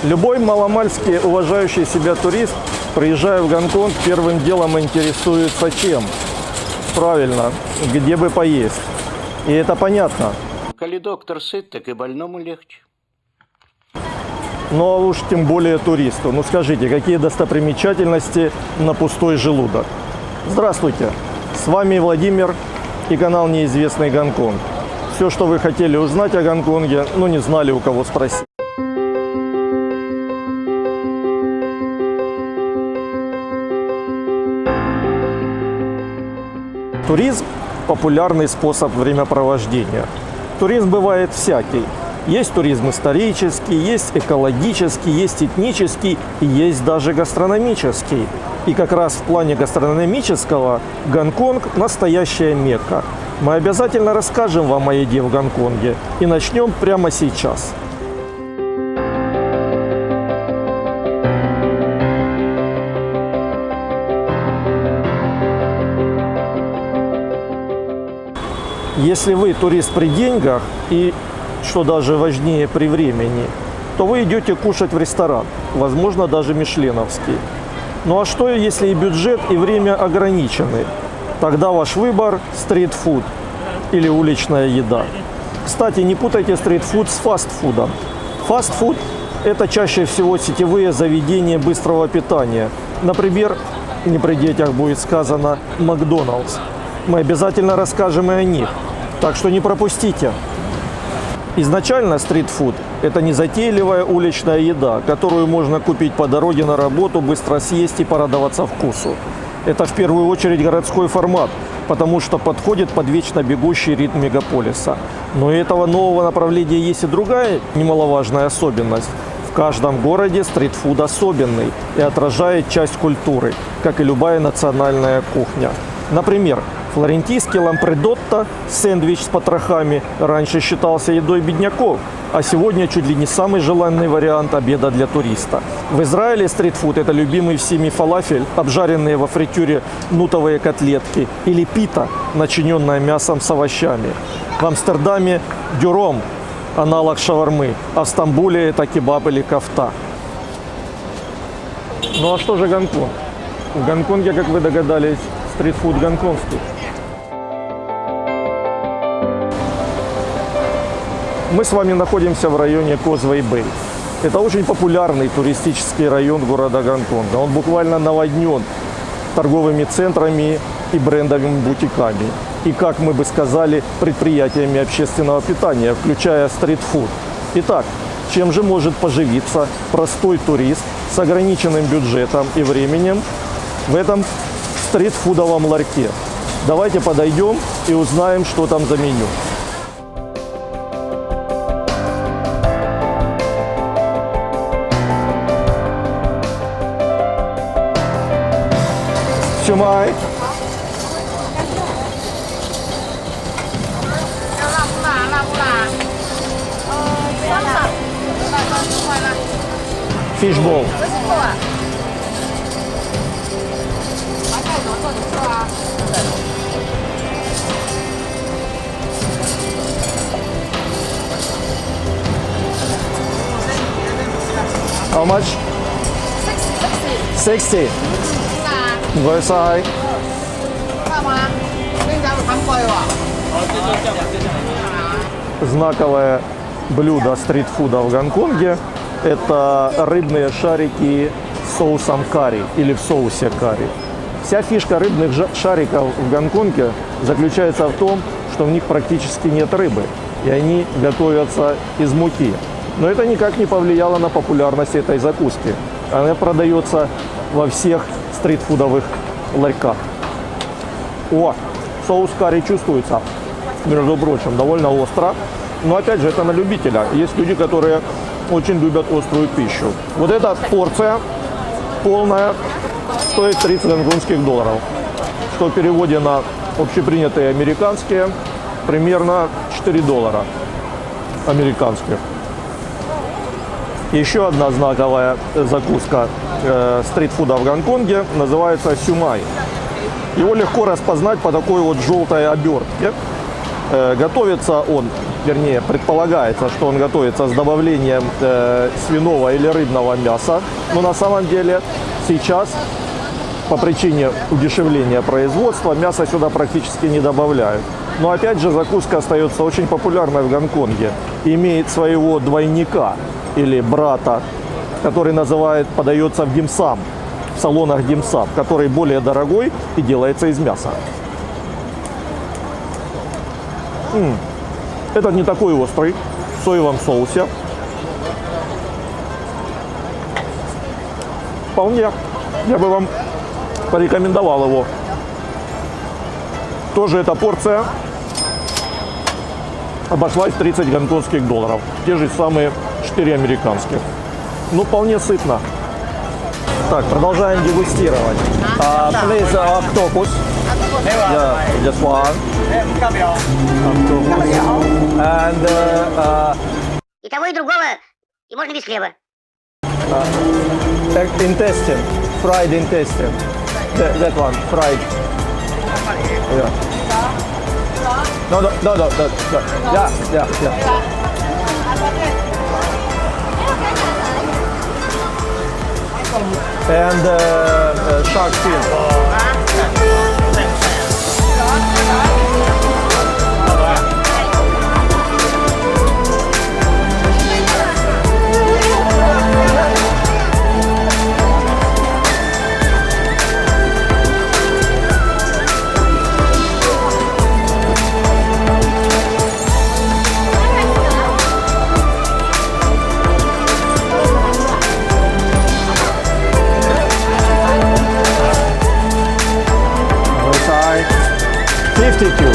Любой маломальски уважающий себя турист, приезжая в Гонконг, первым делом интересуется чем? Правильно, где бы поесть. И это понятно. Коли доктор сыт, так и больному легче. Ну а уж тем более туристу. Ну скажите, какие достопримечательности на пустой желудок? Здравствуйте, с вами Владимир и канал «Неизвестный Гонконг». Все, что вы хотели узнать о Гонконге, но не знали, у кого спросить. Туризм – популярный способ времяпровождения. Туризм бывает всякий. Есть туризм исторический, есть экологический, есть этнический и есть даже гастрономический. И как раз в плане гастрономического Гонконг – настоящая Мекка. Мы обязательно расскажем вам о еде в Гонконге и начнем прямо сейчас. Если вы турист при деньгах и, что даже важнее, при времени, то вы идете кушать в ресторан, возможно, даже мишленовский. Ну а что, если и бюджет, и время ограничены? Тогда ваш выбор – стритфуд или уличная еда. Кстати, не путайте стритфуд с фастфудом. Фастфуд – это чаще всего сетевые заведения быстрого питания. Например, не при детях будет сказано Макдоналдс. Мы обязательно расскажем и о них, так что не пропустите. Изначально стритфуд – это незатейливая уличная еда, которую можно купить по дороге на работу, быстро съесть и порадоваться вкусу. Это в первую очередь городской формат, потому что подходит под вечно бегущий ритм мегаполиса. Но у этого нового направления есть и другая немаловажная особенность. В каждом городе стритфуд особенный и отражает часть культуры, как и любая национальная кухня. Например, флорентийский лампредотто, сэндвич с потрохами, раньше считался едой бедняков, а сегодня чуть ли не самый желанный вариант обеда для туриста. В Израиле стритфуд – это любимый всеми фалафель, обжаренные во фритюре нутовые котлетки, или пита, начиненная мясом с овощами. В Амстердаме – дюром, аналог шавармы, а в Стамбуле – это кебаб или кофта. Ну а что же Гонконг? В Гонконге, как вы догадались, стритфуд гонконгский. Мы с вами находимся в районе Козвей-Бэй. Это очень популярный туристический район города Гонконга. Он буквально наводнен торговыми центрами и брендовыми бутиками. И, как мы бы сказали, предприятиями общественного питания, включая стритфуд. Итак, чем же может поживиться простой турист с ограниченным бюджетом и временем в этом стритфудовом ларьке? Давайте подойдем и узнаем, что там за меню. Сюмай. Фишбол. How much? 60. Versailles. Знаковое блюдо стритфуда в Гонконге – это рыбные шарики с соусом карри или в соусе карри. Вся фишка рыбных шариков в Гонконге заключается в том, что в них практически нет рыбы, и они готовятся из муки. Но это никак не повлияло на популярность этой закуски. Она продается во всех стритфудовых ларьках. О, соус карри чувствуется, между прочим, довольно остро. Но опять же, это на любителя. Есть люди, которые очень любят острую пищу. Вот эта порция полная стоит 30 гонконгских долларов, что в переводе на общепринятые американские примерно 4 доллара американских. Еще одна знаковая закуска стритфуда в Гонконге называется сюмай. Его легко распознать по такой вот желтой обертке. Готовится он, вернее, предполагается, что он готовится с добавлением свиного или рыбного мяса. Но на самом деле сейчас, по причине удешевления производства, мясо сюда практически не добавляют. Но опять же, закуска остается очень популярной в Гонконге. Имеет своего двойника или брата, который подается в димсам, в салонах димсам, который более дорогой и делается из мяса. Этот не такой острый, в соевом соусе. Вполне. Я бы вам порекомендовал его. Тоже эта порция обошлась в 30 гонконгских долларов. Те же самые 4 американских. Ну, вполне сытно. Так, продолжаем дегустировать. Please, octopus. Yeah, just one. Octopus. And И того, и другого, и можно без хлеба. intestine, fried intestine. That one, fried. Yeah. No. Yeah. And shark fin. Side 52.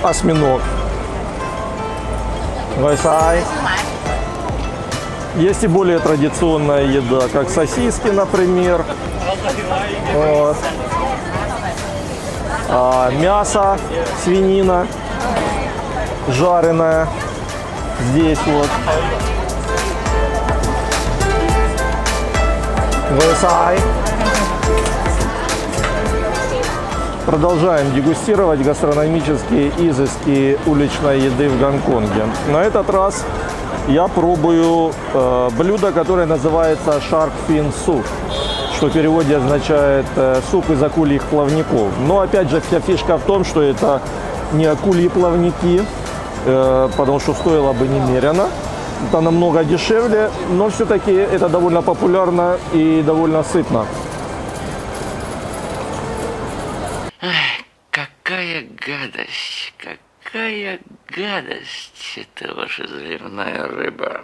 Осьминог. Вайсай. Есть и более традиционная еда, как сосиски, например. Вот. Мясо, свинина жареная. Здесь вот. Вайсай. Продолжаем дегустировать гастрономические изыски уличной еды в Гонконге. На этот раз я пробую блюдо, которое называется Shark Fin Soup, что в переводе означает суп из акульих плавников. Но опять же вся фишка в том, что это не акульи плавники, потому что стоило бы немерено. Это намного дешевле, но все-таки это довольно популярно и довольно сытно. Какая гадость это ваша заливная рыба.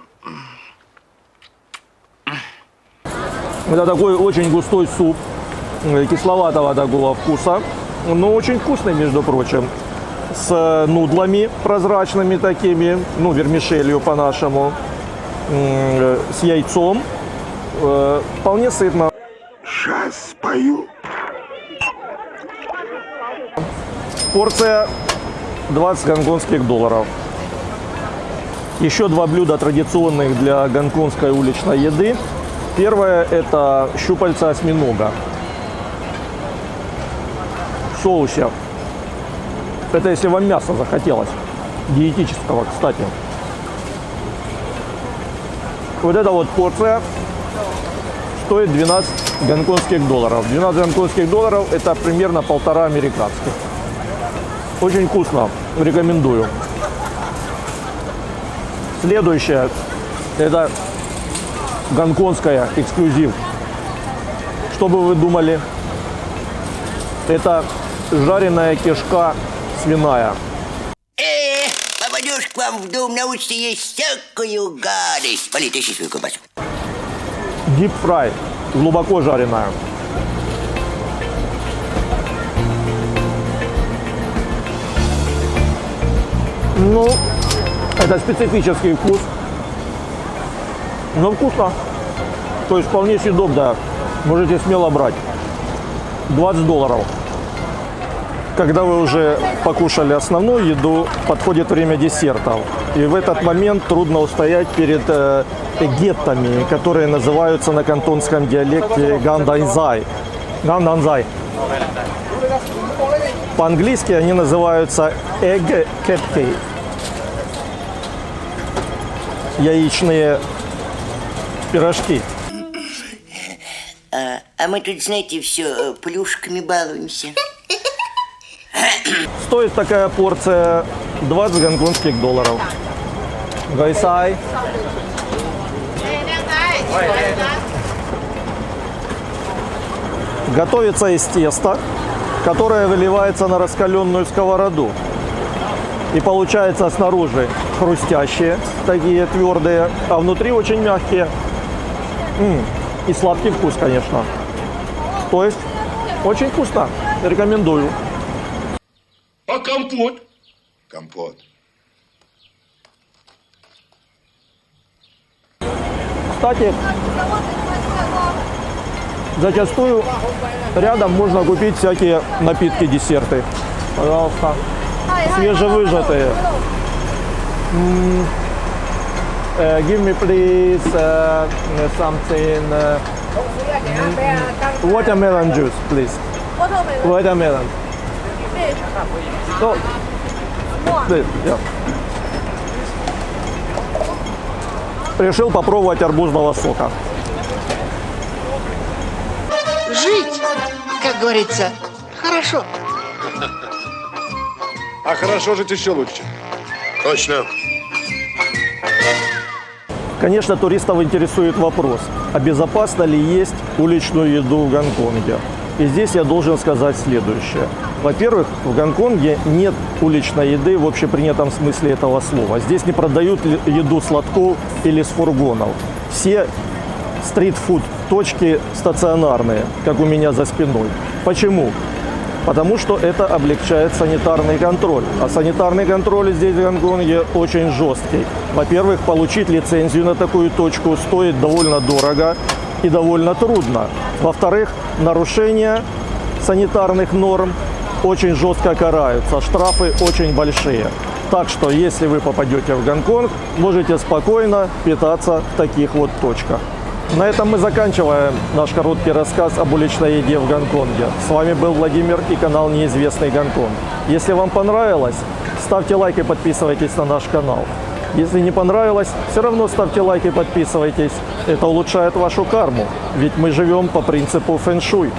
Это такой очень густой суп, кисловатого такого вкуса, но очень вкусный, между прочим, с нудлами прозрачными такими, ну, вермишелью по-нашему, с яйцом, вполне сытно. Сейчас спою. Порция 20 гонконгских долларов. Еще два блюда традиционных для гонконгской уличной еды. Первое – это щупальца осьминога в соусе. Это если вам мясо захотелось. Диетического, кстати. Вот эта вот порция стоит 12 гонконгских долларов. 12 гонконгских долларов – это примерно 1,5 американских. Очень вкусно. Рекомендую. Следующее – это гонконгская эксклюзив. Что бы вы думали? Это жареная кишка свиная. Попадешь к вам в дом, научишься есть всякую гадость. Вали, тащи свою колбасу. Deep fry. Глубоко жареная. Ну, это специфический вкус. Но вкусно. То есть вполне съедобно, да. Можете смело брать. 20 долларов. Когда вы уже покушали основную еду, подходит время десертов. И в этот момент трудно устоять перед эгеттами, которые называются на кантонском диалекте ганданзай. Ганданзай. По-английски они называются egg cupcake. Яичные пирожки. А мы тут, знаете, все плюшками балуемся. Стоит такая порция 20 гонконгских долларов. Гайсай. Готовится из теста, которое выливается на раскаленную сковороду. И получается снаружи хрустящие, такие твердые, а внутри очень мягкие. И сладкий вкус, конечно. То есть очень вкусно. Рекомендую. А компот? Компот. Кстати, зачастую рядом можно купить всякие напитки, десерты. Пожалуйста. Свежевыжатые. Give me please something. Watermelon juice, please. Watermelon. Oh. Please, yeah. Решил попробовать арбузного сока. Жить, как говорится, хорошо. А хорошо жить еще лучше. Точно. Конечно, туристов интересует вопрос, а безопасно ли есть уличную еду в Гонконге? И здесь я должен сказать следующее. Во-первых, в Гонконге нет уличной еды в общепринятом смысле этого слова. Здесь не продают еду с лотков или с фургонов. Все стрит-фуд-точки стационарные, как у меня за спиной. Почему? Потому что это облегчает санитарный контроль. А санитарный контроль здесь в Гонконге очень жесткий. Во-первых, получить лицензию на такую точку стоит довольно дорого и довольно трудно. Во-вторых, нарушения санитарных норм очень жестко караются, штрафы очень большие. Так что, если вы попадете в Гонконг, можете спокойно питаться в таких вот точках. На этом мы заканчиваем наш короткий рассказ об уличной еде в Гонконге. С вами был Владимир и канал «Неизвестный Гонконг». Если вам понравилось, ставьте лайк и подписывайтесь на наш канал. Если не понравилось, все равно ставьте лайк и подписывайтесь. Это улучшает вашу карму, ведь мы живем по принципу фэн-шуй.